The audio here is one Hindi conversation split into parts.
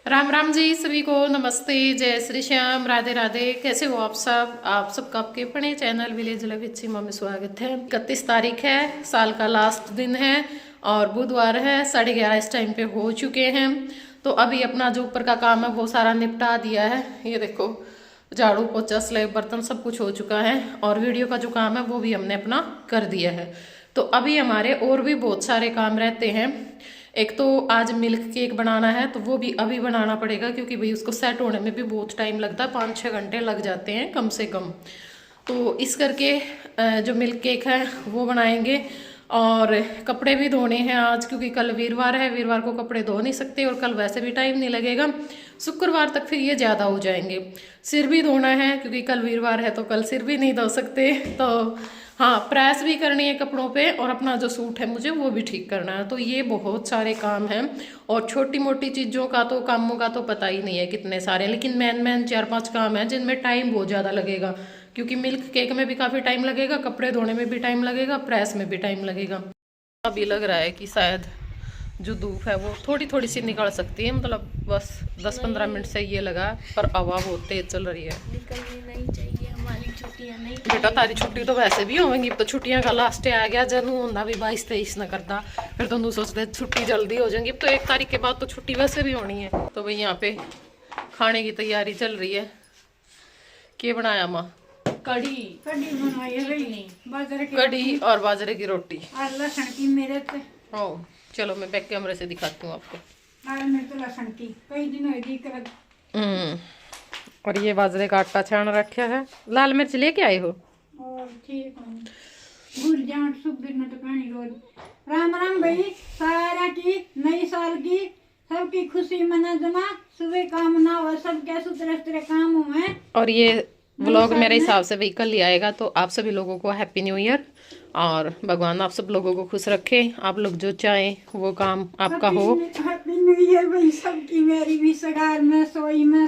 राम राम जी सभी को नमस्ते, जय श्री श्याम, राधे राधे। कैसे हो आप सब? आप सबका आपके अपने चैनल विलेज लाइफ विद सीमा में स्वागत है। 31 तारीख है, साल का लास्ट दिन है और बुधवार है। 11:30 इस टाइम पे हो चुके हैं। तो अभी अपना जो ऊपर का काम है वो सारा निपटा दिया है। ये देखो, झाड़ू पोछा स्लैब बर्तन सब कुछ हो चुका है और वीडियो का जो काम है वो भी हमने अपना कर दिया है। तो अभी हमारे और भी बहुत सारे काम रहते हैं। एक तो आज मिल्क केक बनाना है, तो वो भी अभी बनाना पड़ेगा क्योंकि भाई उसको सेट होने में भी बहुत टाइम लगता है, 5-6 घंटे लग जाते हैं कम से कम। तो इस करके जो मिल्क केक है वो बनाएंगे। और कपड़े भी धोने हैं आज क्योंकि कल वीरवार है, वीरवार को कपड़े धो नहीं सकते और कल वैसे भी टाइम नहीं लगेगा। शुक्रवार तक फिर ये ज़्यादा हो जाएंगे। सिर भी धोना है क्योंकि कल वीरवार है तो कल सिर भी नहीं धो सकते। तो हाँ, प्रेस भी करनी है कपड़ों पे और अपना जो सूट है मुझे वो भी ठीक करना है। तो ये बहुत सारे काम हैं और छोटी मोटी चीज़ों का तो कामों का तो पता ही नहीं है कितने सारे, लेकिन मेन 4-5 काम है जिनमें टाइम बहुत ज़्यादा लगेगा क्योंकि मिल्क केक में भी काफ़ी टाइम लगेगा, कपड़े धोने में भी टाइम लगेगा, प्रेस में भी टाइम लगेगा। अभी लग रहा है कि शायद जो धूप है वो थोड़ी थोड़ी सी निकल सकती है, मतलब बस 10-15 मिनट से ये लगा, पर हवा बहुत तेज चल रही है। निकलनी नहीं चाहिए, हमारी छुट्टियां नहीं। बेटा तारी छुट्टी तो वैसे भी होंगी, तो छुट्टियां का लास्ट आ गया, जनू होना भी 22-23 न करता, फिर तो सोचते छुट्टी जल्दी हो जाएंगी। तो 1 तारीख के बाद तो छुट्टी वैसे भी होनी है। तो भाई यहाँ पे खाने की तैयारी चल रही है। क्या बनाया माँ? कड़ी बनवाई है भाई, बाजरे की कड़ी और बाजरे की रोटी। और लहसुन की मेरे से ओ चलो मैं बैक कैमरे से दिखाती हूँ आपको। लाल मिर्च लहसुन की कई दिन हुए दी कर। और ये बाजरे का आटा छान रखा है। लाल मिर्च लेके आए हो? और ठीक हूँ, भूल जाऊँ शुभ दिन में तो कहानी रोज। राम राम भाई, सारा की नई साल की सबकी खुशी मना जमा, सुबह कामना हो सबके सुतरे काम हुए। और ये व्लॉग मेरे हिसाब से व्हीकल ले आएगा, तो आप सभी लोगों को हैप्पी न्यू ईयर और भगवान आप सब लोगों को खुश रखे। आप लोग जो चाहें वो काम आपका हो। हैप्पी न्यू ईयर भाई सबकी, मेरी भी सगार में सोई में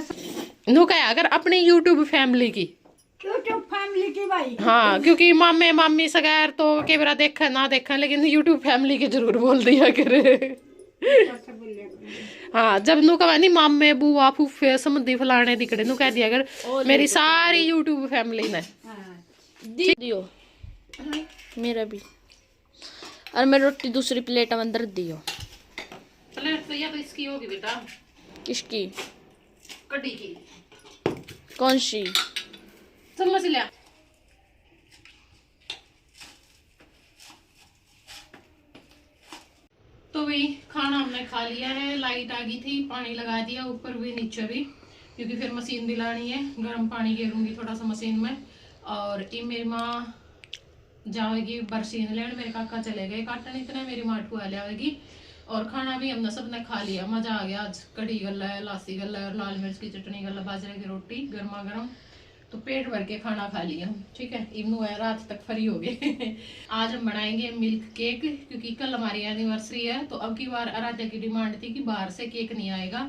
नु क्या अगर अपनी यूट्यूब फैमिली की, यूट्यूब फैमिली की भाई। हाँ, क्योंकि मामे मामी सगैर तो कैमरा देखा ना देखा, लेकिन यूट्यूब फैमिली के जरूर बोल दिया करे। हाँ, जब नु कहा नहीं मामे बुआ फूफे समझी फलाने दिखड़े, नु कह दिया अगर मेरी सारी यूट्यूब फैमिली ने दियो मेरा भी। और मैं रोटी दूसरी प्लेट में अंदर दियो। प्लेट तो या तो इसकी होगी बेटा। किसकी? कड़ी की। कौन सी? समझ लिया। तो भी खाना हमने खा लिया है। लाइट आ गई थी, पानी लगा दिया ऊपर भी नीचे भी, क्योंकि फिर मशीन भी लानी है। गर्म पानी गेरूंगी थोड़ा सा मशीन में। और ये मेरी माँ जाएगी बरसीन लेने, मेरे काका चले गए काटन, इतने मेरी माँ ठुआ ले आएगी। और खाना भी हमने सबने खा लिया, मजा आ गया। आज कढ़ी गला है, लासी गला है और लाल मिर्च की चटनी गला, बाजरे की रोटी गर्मा गर्म। तो पेट भर के खाना खा लिया, ठीक है। इवनू है रात तक फ्री हो गए। आज हम बनाएंगे मिल्क केक, क्योंकि कल हमारी एनिवर्सरी है। तो अब की बार आराध्या की डिमांड थी कि बाहर से केक नहीं आएगा,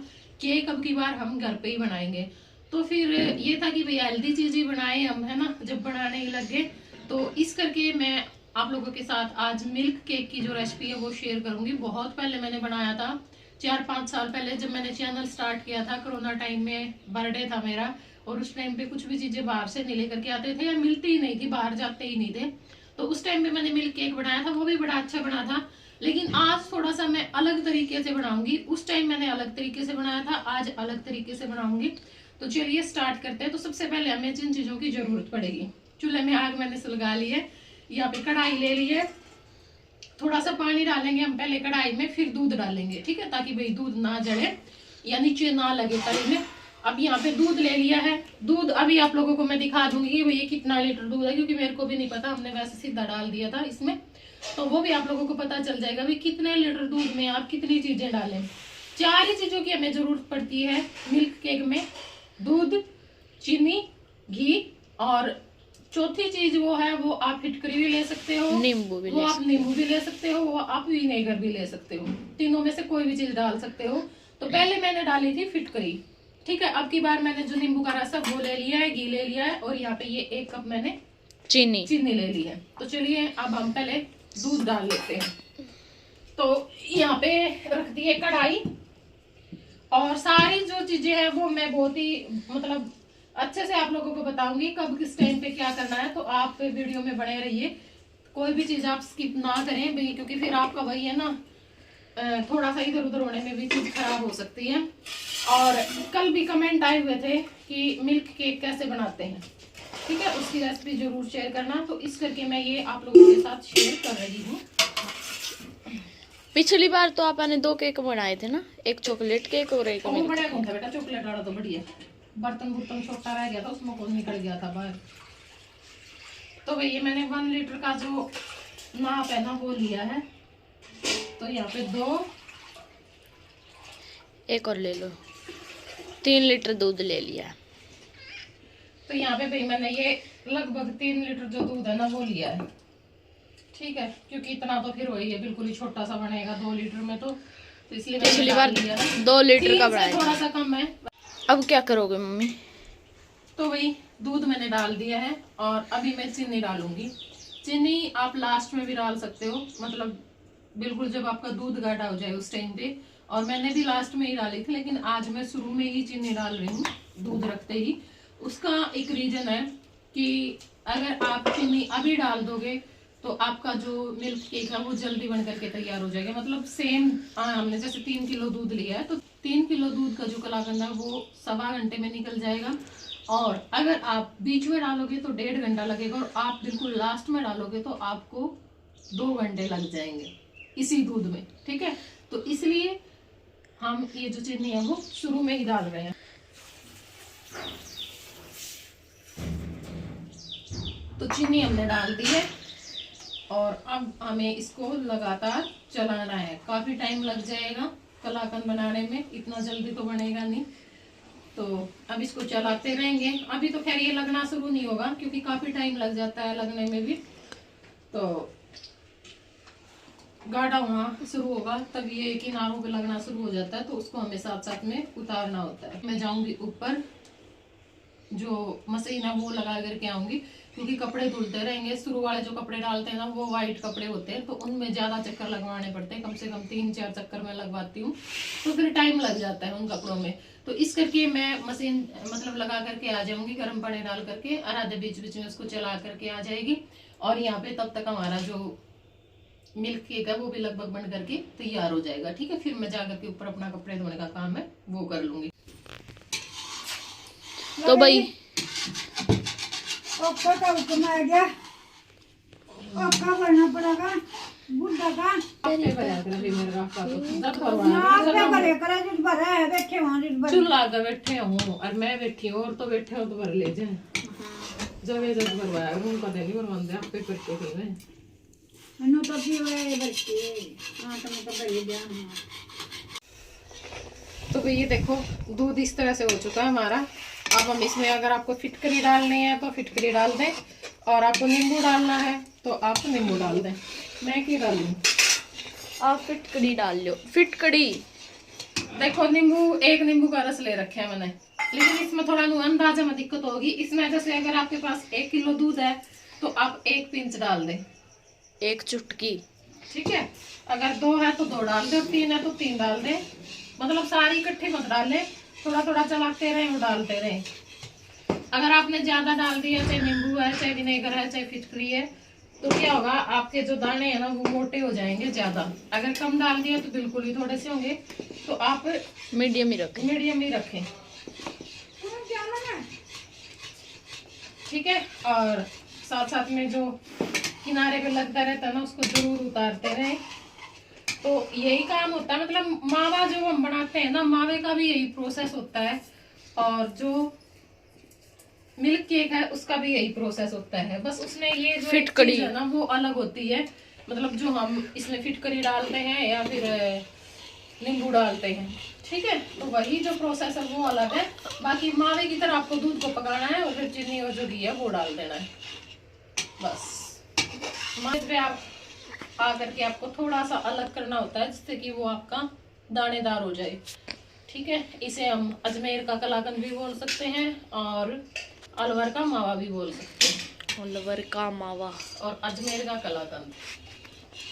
केक अब की बार हम घर पे ही बनाएंगे। तो फिर ये था कि भाई हेल्दी चीज ही बनाए हम, है ना, जब बनाने ही लग गए। तो इस करके मैं आप लोगों के साथ आज मिल्क केक की जो रेसिपी है वो शेयर करूंगी। बहुत पहले मैंने बनाया था, 4-5 साल पहले, जब मैंने चैनल स्टार्ट किया था। कोरोना टाइम में बर्थडे था मेरा और उस टाइम पे कुछ भी चीजें बाहर से नहीं लेकर के आते थे या मिलती ही नहीं थी, बाहर जाते ही नहीं थे। तो उस टाइम पे मैंने मिल्क केक बनाया था, वो भी बड़ा अच्छा बना था। लेकिन आज थोड़ा सा मैं अलग तरीके से बनाऊंगी। उस टाइम मैंने अलग तरीके से बनाया था, आज अलग तरीके से बनाऊंगी। तो चलिए स्टार्ट करते हैं। तो सबसे पहले हमें जिन चीजों की जरूरत पड़ेगी, चूल्हे में आग मैंने सुलगा ली है, यहाँ पे कढ़ाई ले ली है। थोड़ा सा पानी डालेंगे हम पहले कढ़ाई में, फिर दूध डालेंगे, ठीक है, ताकि भाई दूध ना जले या नीचे ना लगे तली में। अब यहाँ पे दूध ले लिया है। दूध अभी आप लोगों को मैं दिखा दूंगी कि भैया कितना लीटर दूध है, क्योंकि मेरे को भी नहीं पता, हमने वैसे सीधा डाल दिया था इसमें। तो वो भी आप लोगों को पता चल जाएगा भी कितने लीटर दूध में आप कितनी चीजें डालें। 4 ही चीजों की हमें जरूरत पड़ती है मिल्क केक में, दूध, चीनी, घी और चौथी चीज वो है, वो आप फिटकरी भी ले सकते हो, नींबू भी, वो आप नींबू भी ले सकते हो, वो आप विनेगर भी ले सकते हो। तीनों में से कोई भी चीज डाल सकते हो। तो पहले मैंने डाली थी फिटकरी, ठीक है। अब की बार मैंने जो नींबू का रस है वो ले लिया है, घी ले लिया है और यहाँ पे ये 1 कप मैंने चीनी ले ली है। तो चलिए अब हम पहले दूध डाल लेते हैं। तो यहाँ पे रख दिए कढ़ाई और सारी जो चीजें हैं वो मैं बहुत ही मतलब अच्छे से आप लोगों को बताऊंगी कब किस टाइम पे क्या करना है। तो आप वीडियो में बने रहिए, कोई भी चीज आप स्किप ना करें भाई, क्योंकि फिर आपका वही है ना थोड़ा सा इधर उधर होने में भी चीज खराब हो सकती है। और कल भी कमेंट आए हुए थे कि मिल्क केक कैसे बनाते हैं, ठीक है, उसकी रेसिपी जरूर शेयर करना। तो इस करके मैं ये आप लोगों के साथ शेयर कर रही हूँ। पिछली बार तो आपने 2 केक बनाए थे ना, एक चॉकलेट केक और एक वो मिल्क। बढ़िया कौन था बेटा, चॉकलेट वाला तो बढ़िया, बर्तन बुर्तन छोटा रह गया था उसमें कौन निकल गया था बाहर। तो भैया मैंने 1 लीटर का जो नाप है ना वो लिया है। तो यहाँ पे 2, एक और ले लो, 3 लीटर दूध ले लिया। तो यहाँ पे भाई मैंने ये लगभग 3 लीटर जो दूध है ना वो लिया है, ठीक है, क्योंकि इतना तो फिर वही है, बिल्कुल ही छोटा सा बनेगा 2 लीटर में। तो इसलिए पिछली मैंने बार डाल लिया है। 2 लीटर 3 का से बनाया थोड़ा था। सा कम है। अब क्या करोगे मम्मी? तो वही दूध मैंने डाल दिया है और अभी मैं चीनी डालूंगी। चीनी आप लास्ट में भी डाल सकते हो, मतलब बिल्कुल जब आपका दूध गाढ़ा हो जाए उस टाइम पे। और मैंने भी लास्ट में ही डाली थी, लेकिन आज मैं शुरू में ही चीनी डाल रही हूँ दूध रखते ही। उसका एक रीजन है कि अगर आप चीनी अभी डाल दोगे तो आपका जो मिल्क केक है वो जल्दी बन करके तैयार हो जाएगा। मतलब सेम हमने जैसे 3 किलो दूध लिया है तो 3 किलो दूध का जो कलाकंद है वो 1.25 घंटे में निकल जाएगा। और अगर आप बीच में डालोगे तो 1.5 घंटा लगेगा, और आप बिल्कुल लास्ट में डालोगे तो आपको 2 घंटे लग जाएंगे इसी दूध में, ठीक है। तो इसलिए हम ये जो चीनी है वो शुरू में ही डाल रहे हैं। तो चीनी हमने डाल दी है और अब हमें इसको लगातार चलाना है। काफी टाइम लग जाएगा कलाकंद बनाने में, इतना जल्दी तो बनेगा नहीं। तो अब इसको चलाते रहेंगे। अभी तो खैर ये लगना शुरू नहीं होगा क्योंकि काफी टाइम लग जाता है लगने में भी। तो गाढ़ा होना शुरू होगा तब ये किनारों पे लगना शुरू हो जाता है, तो उसको हमें साथ साथ में उतारना होता है। मैं जाऊंगी ऊपर, जो मशीन है वो लगा करके आऊंगी, क्योंकि कपड़े धुलते रहेंगे। शुरू वाले जो कपड़े डालते हैं ना वो वाइट कपड़े होते हैं, तो उनमें ज्यादा चक्कर लगवाने पड़ते हैं, कम से कम 3-4 चक्कर में लगवाती हूँ, तो फिर टाइम लग जाता है उन कपड़ों में। तो इस करके मैं मशीन मतलब लगा करके आ जाऊंगी, गर्म पानी डाल करके, और आधे बीच बीच में उसको चला करके आ जाएगी। और यहाँ पे तब तक हमारा जो मिल्क केक है वो भी लगभग बन करके तैयार हो जाएगा, ठीक है। फिर मैं जाकर के ऊपर अपना कपड़े धोने का काम है वो कर लूंगी। तो भाई ओका का हुक्म आ गया, ओका भरना पड़ेगा बुढ़ा का। नाक पे भरे करे जिस भरा है, बैठे वहाँ जिस भरे। चुन लाकर बैठे हूँ और मैं बैठी हूँ, और तो बैठे हो तो भर ले जाए। जब ये जब भरवाया उनका नहीं भरवाते आप पे करके थे मैं मनु तो भी वे बच्चे हां तो मैं तो भर दिया। तो भाई ये देखो दूध इस तरह से हो चुका है हमारा। अब हम इसमें अगर आपको फिटकरी डालनी है तो फिटकरी डाल दें, और आपको नींबू डालना है तो आप नींबू डाल दें। मैं क्या डालूं? आप फिटकड़ी डाल लो। फिटकड़ी देखो नींबू, एक नींबू का रस ले रखे है मैंने, लेकिन इसमें थोड़ा अंदाजे में दिक्कत होगी। इसमें जैसे अगर आपके पास 1 किलो दूध है तो आप 1 पिंच डाल दें, 1 चुटकी, ठीक है। अगर 2 है तो 2 डाल दे, और 3 है तो 3 डाल दे। मतलब सारी इकट्ठी मत डाले, थोड़ा थोड़ा चलाते रहे और डालते रहे। अगर आपने ज्यादा डाल दिया, चाहे नींबू है, चाहे विनेगर है, चाहे फिटकरी है, तो क्या होगा आपके जो दाने हैं ना वो मोटे हो जाएंगे ज्यादा। अगर कम डाल दिया तो बिल्कुल ही थोड़े से होंगे। तो आप मीडियम ही रखें। मीडियम ही रखें, ठीक है। और साथ साथ में जो किनारे पे लगता रहता है ना उसको जरूर उतारते रहे। तो यही काम होता है, मतलब मावा जो हम बनाते हैं ना, मावे का भी यही प्रोसेस होता है, और जो मिल्क केक है उसका भी यही प्रोसेस होता है। बस उसमें ये जो फिटकरी है ना वो अलग होती है, मतलब जो हम इसमें फिटकरी डालते हैं या फिर नींबू डालते हैं, ठीक है। तो वही जो प्रोसेस है वो अलग है। बाकी मावे की तरह आपको दूध को पकाना है और फिर चीनी और जो घी है वो डाल देना है, बस। मावे पे आप आकर के आपको थोड़ा सा अलग करना होता है जिससे कि वो आपका दानेदार हो जाए, ठीक है। इसे हम अजमेर का कलाकंद भी बोल सकते हैं और अलवर का मावा भी बोल सकते हैं। अलवर का मावा और अजमेर का कलाकंद,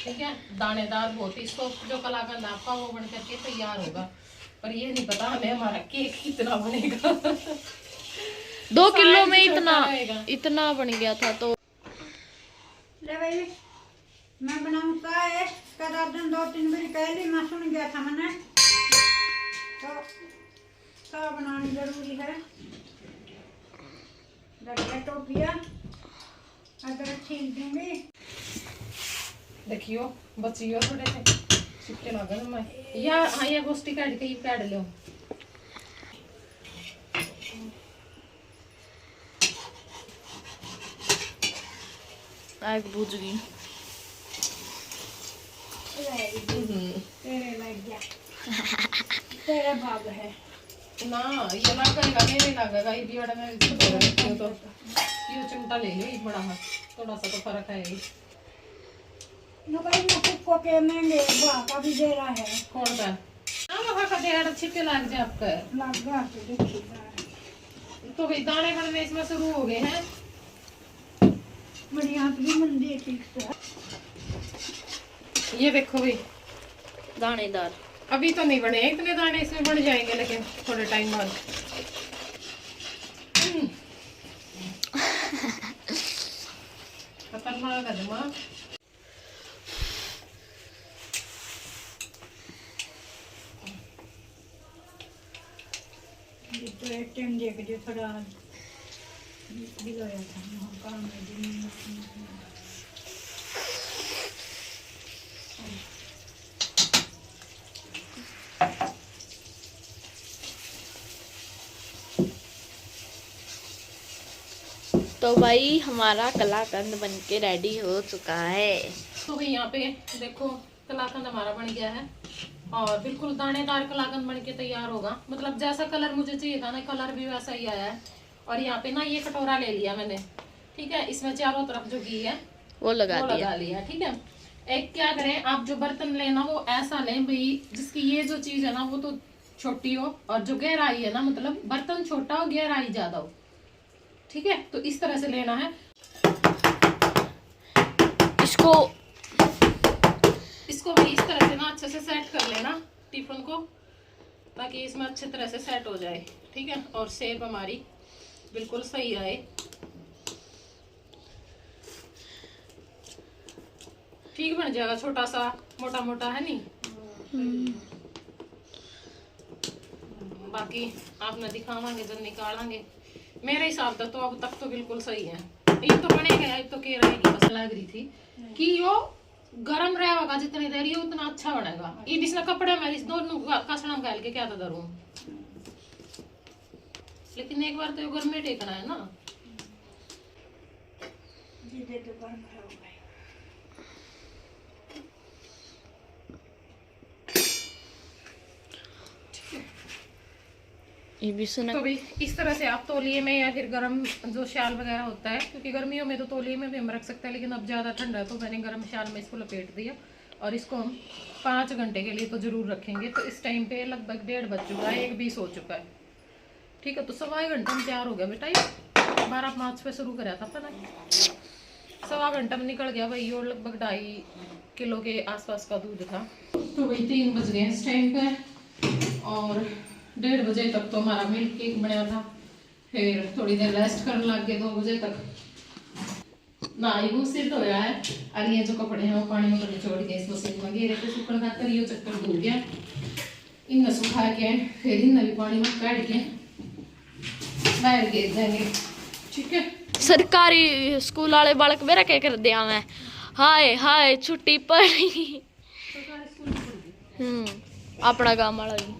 ठीक है। दानेदार बहुत ही सॉफ्ट जो कलाकंद आपका वो बन करके तैयार होगा। पर ये नहीं पता हमें हमारा केक कितना बनेगा। 2 किलो में साइज छोटा इतना रहेगा। इतना बन गया था तो। ले भाई मैं बनाऊँ चाय कदा दिन 2-3 बजे पहले मैं सुन गया था मैंने, तो चाय बनानी जरूरी है। लड़का टोपिया अदरक छील दूंगी। देखियो बचियो थोड़े से छिपके लागल मैं या हाँ ये गोष्ठी काट के ये काट लो। आग बुझ गई। तेरे लग गया तेरा भाग है ना ये लगेगा मेरे लगेगा ये भी बड़ा मैं इसको तो ये चिमटा ले लो ये बड़ा है थोड़ा सा तो फर्क है ये। न भाई मैं सबको के महंगे बुआ का भी दे रहा है। कौन सा ना वहाँ का देगा तो छिपके लग जाए आपका लग गया तो देखिएगा तो भाई दाने बनने इसमें शुरू हो गए हैं। मेरी हाथ भी मंदी है ठीक से। ये देखो भाई दानेदार। अभी तो नहीं बने इतने दाने इसमें बन जाएंगे लेकिन थोड़े टाइम बाद। खतरनाक है दिमाग। तो एक टाइम देख जो थोड़ा दिलाया था काम में तो भाई हमारा कलाकंद बनके रेडी हो चुका है। तो भाई यहाँ पे देखो कलाकंद हमारा बन गया है और बिल्कुल दानेदार कलाकंद बन के तैयार होगा। मतलब जैसा कलर मुझे चाहिए था ना कलर भी वैसा ही आया है। और यहाँ पे ना ये कटोरा ले लिया मैंने, ठीक है। इसमें चारों तरफ जो घी है वो लगा लिया, ठीक है। एक क्या करें आप जो बर्तन लेना वो ऐसा लें भाई जिसकी ये जो चीज है ना वो तो छोटी हो और जो गहराई है ना मतलब बर्तन छोटा हो गहराई ज्यादा हो, ठीक है। तो इस तरह से लेना है इसको भी इस तरह से ना अच्छे से सेट कर लेना टिफिन को ताकि इसमें अच्छे तरह से सेट हो जाए, ठीक है। और शेप हमारी बिल्कुल सही आए, ठीक बन जाएगा। छोटा सा मोटा मोटा है नहीं। बाकी आपने दिखावांगे जब निकालेंगे। मेरे हिसाब से तो अब तक तो बिल्कुल सही है। ये तो बनेगा ये तो कह रहे की बस लग रही थी कि यो गरम रहेगा जितनी देर ये उतना अच्छा बनेगा। ये जिसने कपड़े में इस दोनों कसना गाल के क्या तो करूं, लेकिन एक बार तो घर में टेकना है ना। ये भी सुना। तो भाई इस तरह से आप तौलिए में या फिर गर्म जो शाल वगैरह होता है, क्योंकि गर्मियों में तो तौलिए में भी हम रख सकते हैं लेकिन अब ज़्यादा ठंडा है तो मैंने गर्म शाल में इसको लपेट दिया। और इसको हम 5 घंटे के लिए तो ज़रूर रखेंगे। तो इस टाइम पे लगभग 1:30 बज चुका है, 1:20 हो चुका है, ठीक है। तो 1.25 घंटा में तैयार हो गया बेटा। ये 12:05 पे शुरू कराया था पता 1.25 घंटा में निकल गया भाई। और लगभग 2.5 किलो के आसपास का दूध था। तो भाई 3 बज गए इस टाइम पे और 1:30 बजे तक तो हमारा मिल्क केक बना था। फिर थोड़ी देर रेस्ट करने लग गए 2 बजे तक। ना ये सिर धोया है और ये जो कपड़े हैं वो पानी में निचोड़ के इस मशीन में घेरे पे सूखने खातर ये चक्कर धो गया। इन्हें सुखा के फिर इन्हें भी पानी में काट के बाहर घेर देंगे, ठीक है। सरकारी स्कूल वाले बालक मेरा क्या कर दिया मैं। हाय हाय छुट्टी पड़ी। सरकारी स्कूल में पढ़ गई। अपना काम वाला भी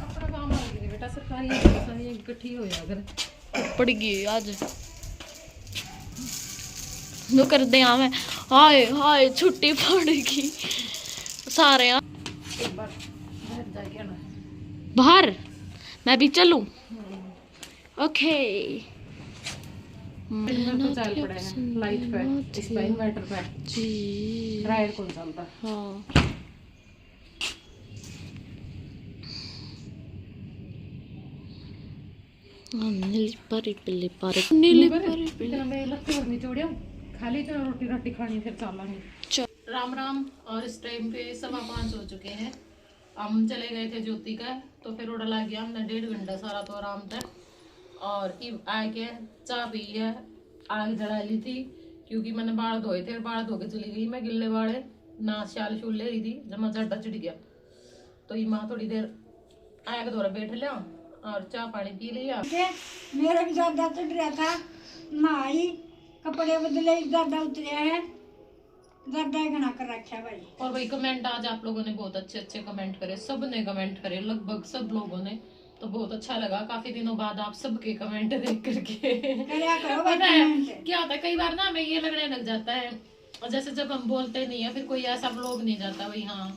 अपना काम आ गया बेटा। सरकारी इकट्ठी हो अगर पड़ गई आज नो कर दे मैं। हाय हाय छुट्टी पड़ गई सारे। एक बार बाहर जाके ना बाहर मैं भी चलूं। ओके तो चल पड़े हैं लाइट पे, इस पे इन्वर्टर पे जी ड्रायर कौन चलता। हाँ नीली परी पिल्ली परी नीली परी पिल्ली। इतना मैं लत्ते और निचोड़िया खाली तो रोटी रोटी खानी फिर चलेंगे। राम राम। और इस टाइम पे 5:15 हो चुके हैं। हम चले गए थे ज्योति का तो फिर उड़ा लग गया हमने 1.5 घंटा सारा तो आराम था। और आके चाय पी है, आग जला ली थी क्योंकि मैंने बाल धोए थे, बाल धो के चली गई मैं गिल्ले वाले ना, शाल शूल ले रही थी, जमा चढ़ा चिड़ गया। तो ये माँ थोड़ी देर आया के दौरा बैठ लिया और चाय पानी पी लिया। मेरा भी ज्यादा चढ़ रहा था, नहाई कपड़े बदले, ज्यादा उतरे है, ज्यादा घना कर रखा भाई। और भाई कमेंट आज आप लोगों ने बहुत अच्छे अच्छे कमेंट करे, सब ने कमेंट करे, लगभग सब लोगों ने, तो बहुत अच्छा लगा। काफी दिनों बाद आप सबके कमेंट देख करके पता है क्या होता है, कई बार ना हमें ये लगने लग जाता है जैसे जब हम बोलते नहीं है फिर कोई ऐसा व्लॉग नहीं जाता भाई। हाँ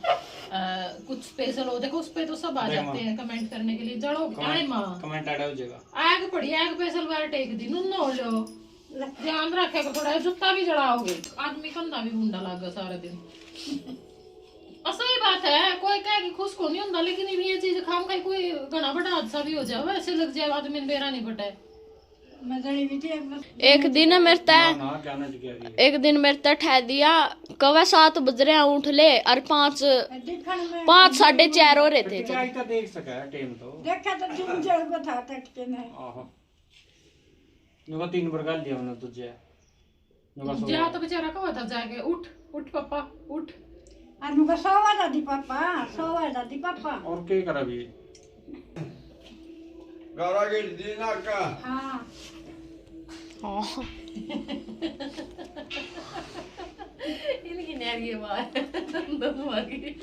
कुछ स्पेशल हो, देखो उस पे तो सब आ जाते हैं कमेंट करने के लिए। जड़ो कमेंट आड़ा हो जाएगा। आग पड़ी, आग पे सलवार टेक दी, नुन हो लो, ध्यान रखे थोड़ा, जूता भी जड़ाओगे, आदमी कंधा भी मुंडा लागा सारा दिन। सही बात है, कोई कहे कि खुश को नहीं होता, लेकिन ये चीज खाम का कोई घना बड़ा हादसा भी हो जाए, वैसे लग जाए आदमी बेरा नहीं बटा है। एक दिन एक दिन मेरे तक ठह दिया, कवा 7 बज रहे हैं उठ ले, और 5 साढ़े 4 हो रहे थे। देख सका टाइम तो देखा तो 3 को था टटके ने। नुका 3 बार गाल दिया मैंने तुझे। जा तो बेचारा कहा था जाके, उठ उठ पापा उठ। अनुका सोवा दादी पापा। और क्या करा भी गारा गेट देना का। हाँ इनकी नैरी बात दोनों आ गई।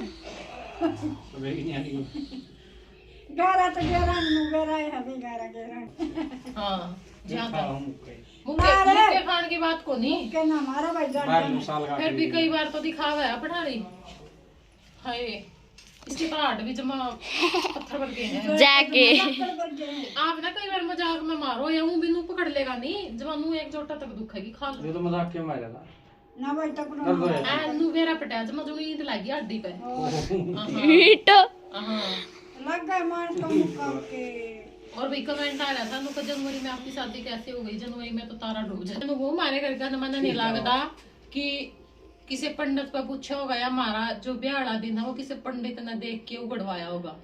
गारा तो गेरा नुगेरा है, हमें गारा गेरा। हाँ ज्यादा मुक्के खान की बात को नहीं के ना हमारा भाई जान, फिर भी कई बार तो दिखावा है पठारी। हाय इसके पार्ट भी जमा पत्थर बन गए हैं जाके। आप ना कई बार मजाक में मारो या ऊं बिनु पकड़ लेगा नहीं, जवानू एक जोटा तक दुखेगी खा लो। ये तो मजाक क्यों मारा था ना भाई तक ना नु वेरा पटा जमा जो ईंट लगी हड्डी पे ईंट। हां लग गए मान को मुका के। और भी कमेंट आ रहा था नु जनवरी में आपकी शादी कैसे हो गई, जनवरी में तो तारा डूब जाए। नु वो मारे करके मन नहीं लगता कि किसी पंडित पर पूछा होगा या हमारा जो ब्याह वाला दिन है वो किसी पंडित ने देख के उगड़वाया होगा।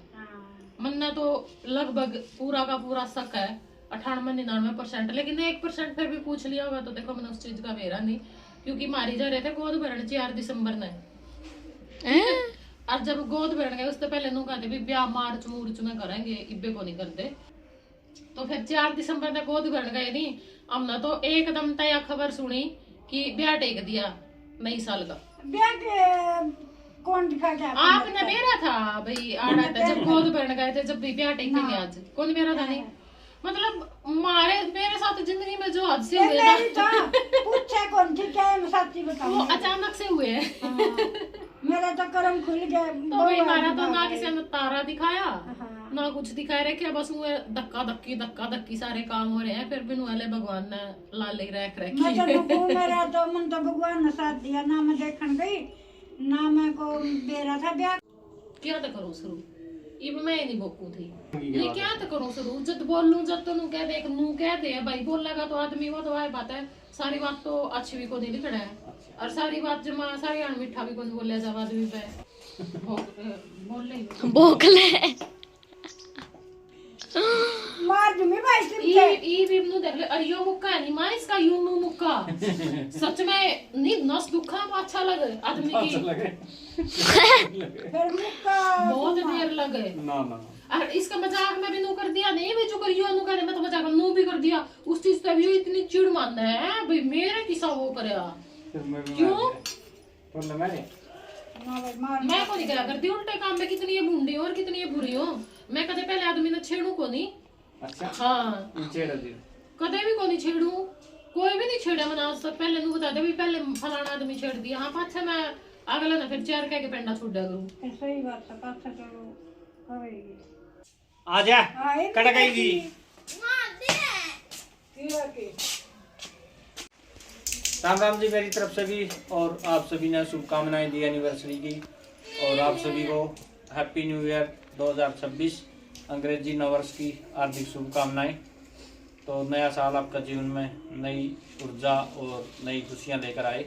मन्ना तो लगभग पूरा का पूरा शक है 98-99%, लेकिन 1% फिर भी पूछ लिया होगा तो देखो मैंने उस चीज का मेरा नहीं, क्योंकि मारी जा रहे थे गोद भरण 4 दिसंबर ने। और जब गोद भरण गए उससे पहले नु कहते भी ब्याह मार्च मूर्च में करेंगे, इब्बे को नहीं करते। तो फिर 4 दिसंबर तक गोद भरण गए नहीं, हमने तो एकदम तय खबर सुनी कि ब्याह टेक दिया नई साल का। ब्याह के कौन दिखा क्या आपने मेरा था भाई, आड़ा था जब गोद भरण गए थे, जब भी ब्याह टेकेंगे आज, कौन मेरा था नहीं। मतलब मेरे साथ जिंदगी में जो हादसे हुए ना पूछे कौन थी क्या है, सच्ची बताओ, वो अचानक से हुए हैं। मेरा तो करम खुल गया। तो भाई हमारा तो ना किसी ने तारा दिखाया ना कुछ दिखाया रखे, बस वो धक्का धक्की सारे काम हो रहे हैं। फिर बिनु वाले भगवान ने लाल ही रख रखी। मेरा तो मन तो भगवान ने साथ दिया ना, मैं देखने गई ना, मैं को बेरा था ब्याह। क्या तो करूँ शुरू, इब मैं नहीं बोकू थी, ये क्या तो करूँ शुरू, जब बोल लूं जब तो नू कह दे, नू कह दे भाई बोलेगा तो आदमी, वो तो आए बात है। सारी बात तो अच्छी भी को नहीं लिखना है, और सारी बात जमा सारी मीठा भी कौन बोले जब आदमी पे बोकले मार दूंगी भाई ई भी नु देख ले, अरे यो मुक्का है नहीं मां इसका यूं नु मुक्का सच में नहीं नस दुखा अच्छा लगे आदमी की, फिर मुक्का बहुत देर लगे ना ना। और इसका मजाक में भी नु कर दिया, नहीं भी जो करियो नु करे, मैं तो मजाक नु भी कर दिया। उस चीज पे भी इतनी चिड़ मानना है भाई, मेरे किसा वो करया क्यों मैं को नहीं करा करती उल्टे काम में, कितनी ये बूंदी और कितनी ये बुरी हो। मैं कदे पहले आदमी ने छेड़ू को नहीं। अच्छा हाँ कदे भी को नहीं छेड़ू, कोई भी नहीं छेड़ा मैंने आज तक। पहले नु बता दे भी पहले फलाना आदमी छेड़ दिया, हाँ पाछे मैं अगला ना फिर 4 कह के पेंडा छुड़ दिया करूं। सही बात है, पाछे चलो करेगी आजा कट गई थी। राम राम जी मेरी तरफ से भी, और आप सभी ने शुभकामनाएं दी एनिवर्सरी की, और आप सभी को हैप्पी न्यू ईयर 2026 अंग्रेजी नववर्ष की हार्दिक शुभकामनाएं। तो नया साल आपका जीवन में नई ऊर्जा और नई खुशियां लेकर आए।